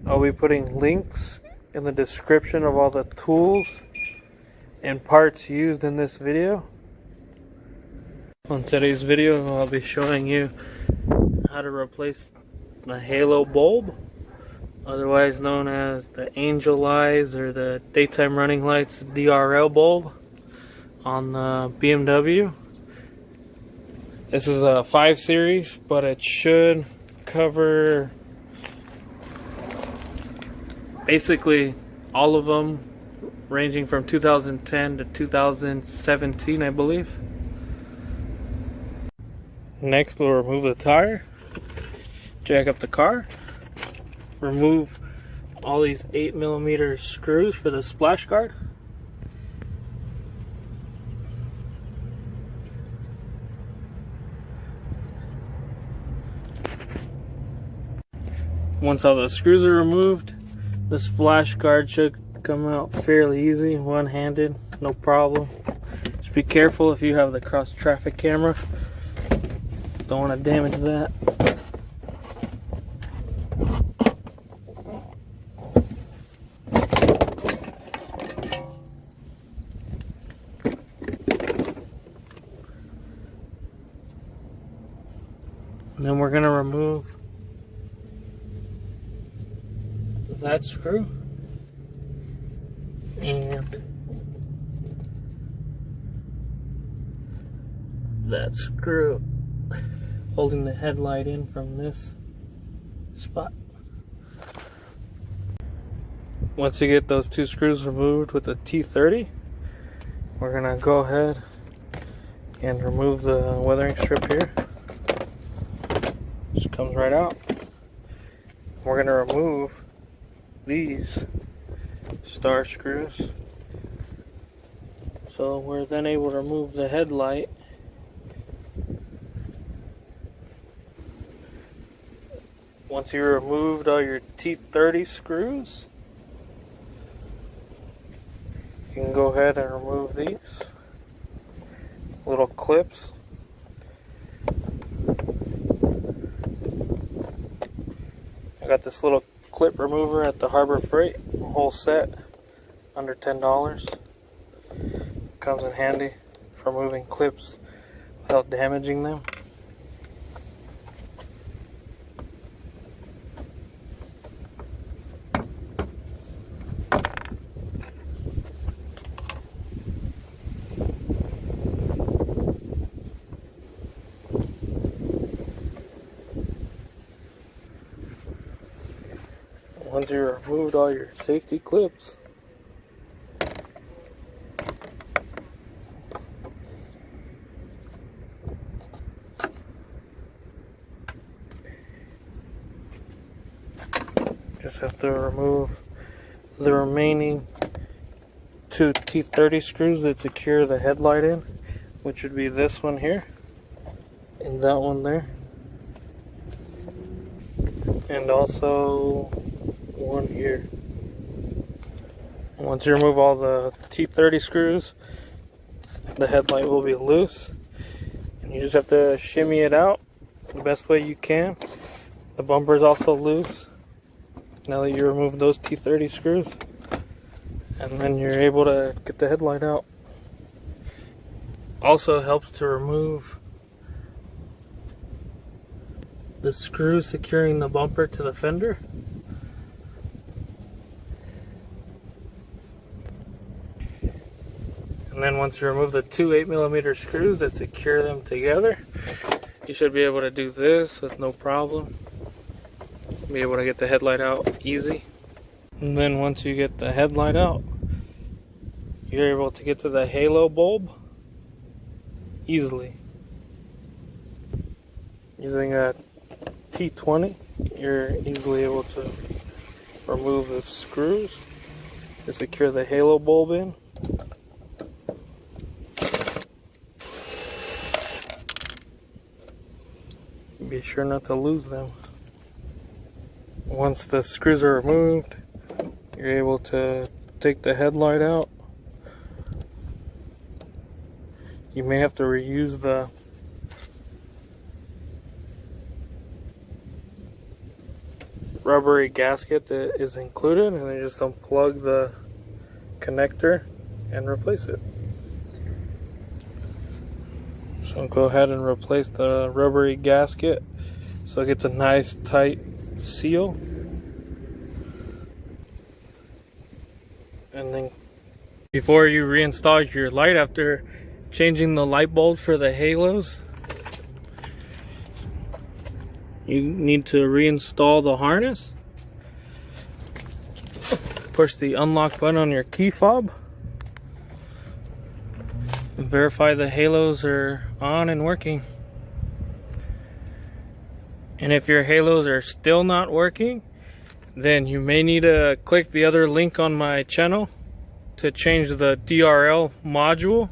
I'll be putting links in the description of all the tools and parts used in this video. On today's video, I'll be showing you how to replace the halo bulb, otherwise known as the angel eyes or the daytime running lights DRL bulb on the BMW. This is a 5 series, but it should cover basically all of them, ranging from 2010 to 2017, I believe. Next, we'll remove the tire, jack up the car, remove all these 8mm screws for the splash guard. Once all the screws are removed, the splash guard should come out fairly easy, one-handed, no problem. Just be careful if you have the cross traffic camera. Don't want to damage that. And then we're going to remove that screw and that screw holding the headlight in from this spot. Once you get those two screws removed with the T30, we're gonna go ahead and remove the weathering strip here. Just comes right out. We're gonna remove these star screws, so we're then able to remove the headlight. Once you removed all your T30 screws, you can go ahead and remove these little clips. I got this little clip remover at the Harbor Freight, whole set, under $10. Comes in handy for removing clips without damaging them. Once you removed all your safety clips, just have to remove the remaining two T30 screws that secure the headlight in, which would be this one here and that one there, and also one here. Once you remove all the T30 screws, the headlight will be loose, and you just have to shimmy it out the best way you can. The bumper is also loose now that you remove those T30 screws, and then you're able to get the headlight out. Also helps to remove the screws securing the bumper to the fender. And then once you remove the two 8mm screws that secure them together, you should be able to do this with no problem. Be able to get the headlight out easy. And then once you get the headlight out, you're able to get to the halo bulb easily. Using a T20, you're easily able to remove the screws to secure the halo bulb in. Be sure not to lose them. Once the screws are removed, you're able to take the headlight out. You may have to reuse the rubbery gasket that is included, and then just unplug the connector and replace it. So I'll go ahead and replace the rubbery gasket so it gets a nice tight seal. And then before you reinstall your light, after changing the light bulb for the halos, you need to reinstall the harness. Push the unlock button on your key fob and verify the halos are on and working. And if your halos are still not working, then you may need to click the other link on my channel to change the DRL module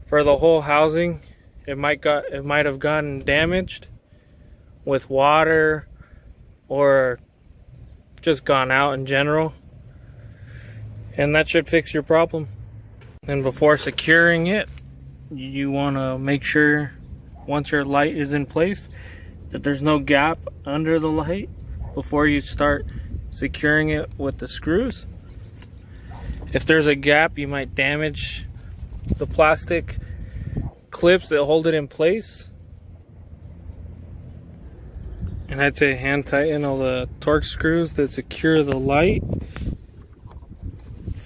for the whole housing. It might have gotten damaged with water or just gone out in general, and that should fix your problem. And before securing it, you want to make sure once your light is in place that there's no gap under the light before you start securing it with the screws. If there's a gap, you might damage the plastic clips that hold it in place. And I'd say hand tighten all the torque screws that secure the light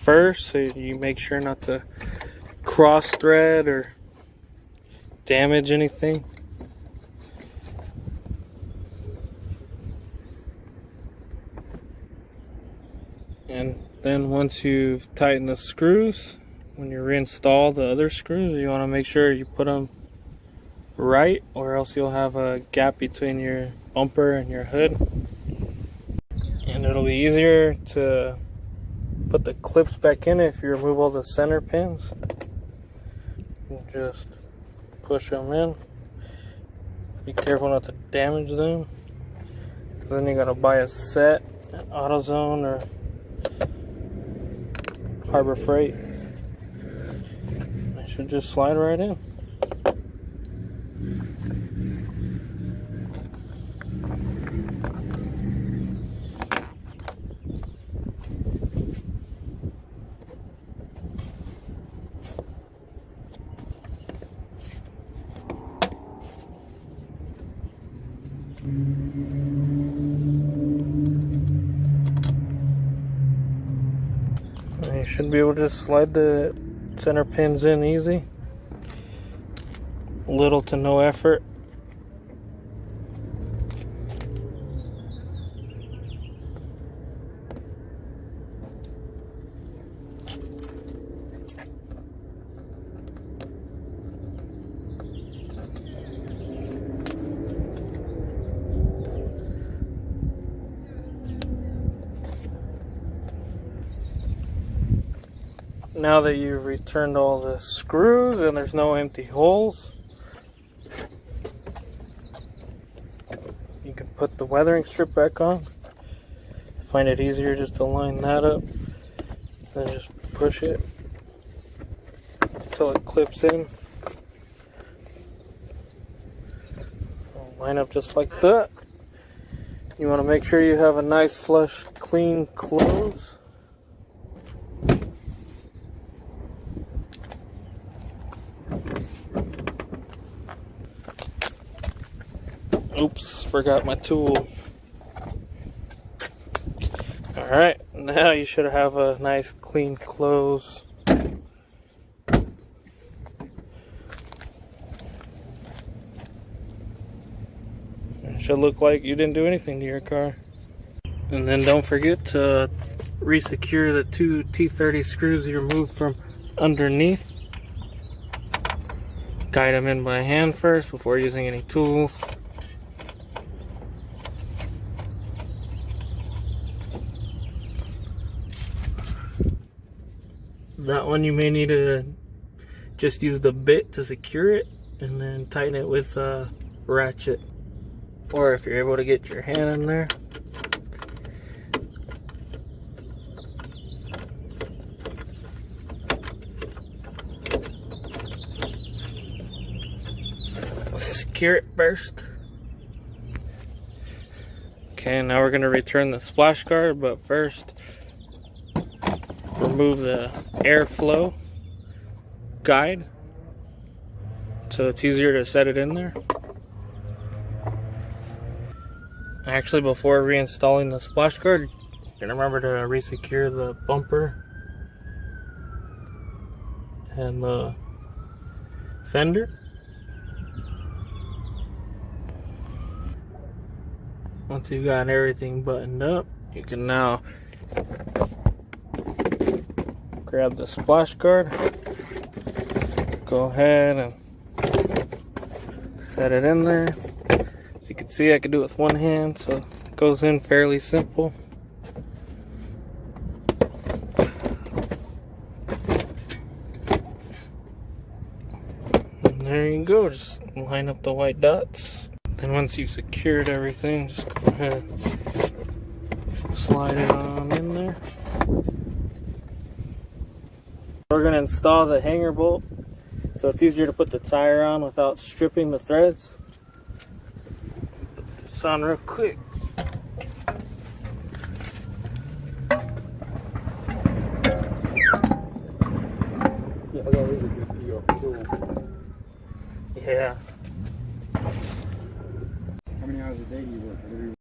first, so you make sure not to cross thread or damage anything. And then once you've tightened the screws, when you reinstall the other screws, you want to make sure you put them right, or else you'll have a gap between your bumper and your hood. And it'll be easier to put the clips back in if you remove all the center pins. You just push them in. Be careful not to damage them. Then you gotta buy a set at AutoZone or Harbor Freight. It should just slide right in. You should be able to just slide the center pins in easy. Little to no effort. Now that you've returned all the screws and there's no empty holes, you can put the weathering strip back on. Find it easier just to line that up, then just push it until it clips in. It'll line up just like that. You want to make sure you have a nice flush clean close. Oops, forgot my tool. Alright, now you should have a nice clean close. It should look like you didn't do anything to your car. And then don't forget to re-secure the two T30 screws you removed from underneath. Guide them in by hand first before using any tools. That one you may need to just use the bit to secure it and then tighten it with a ratchet, or if you're able to get your hand in there. Secure it first. Okay. Okay, now we're going to return the splash guard, but first remove the airflow guide so it's easier to set it in there. Actually, before reinstalling the splash guard, you're going to remember to resecure the bumper and the fender. Once you've got everything buttoned up, you can now grab the splash guard, go ahead and set it in there. As you can see, I can do it with one hand, so it goes in fairly simple. And there you go, just line up the white dots. Then once you've secured everything, just go ahead and slide it on in there. We're going to install the hanger bolt so it's easier to put the tire on without stripping the threads. Put this on real quick. Yeah, that is a good deal too. Yeah. How many hours a day do you work?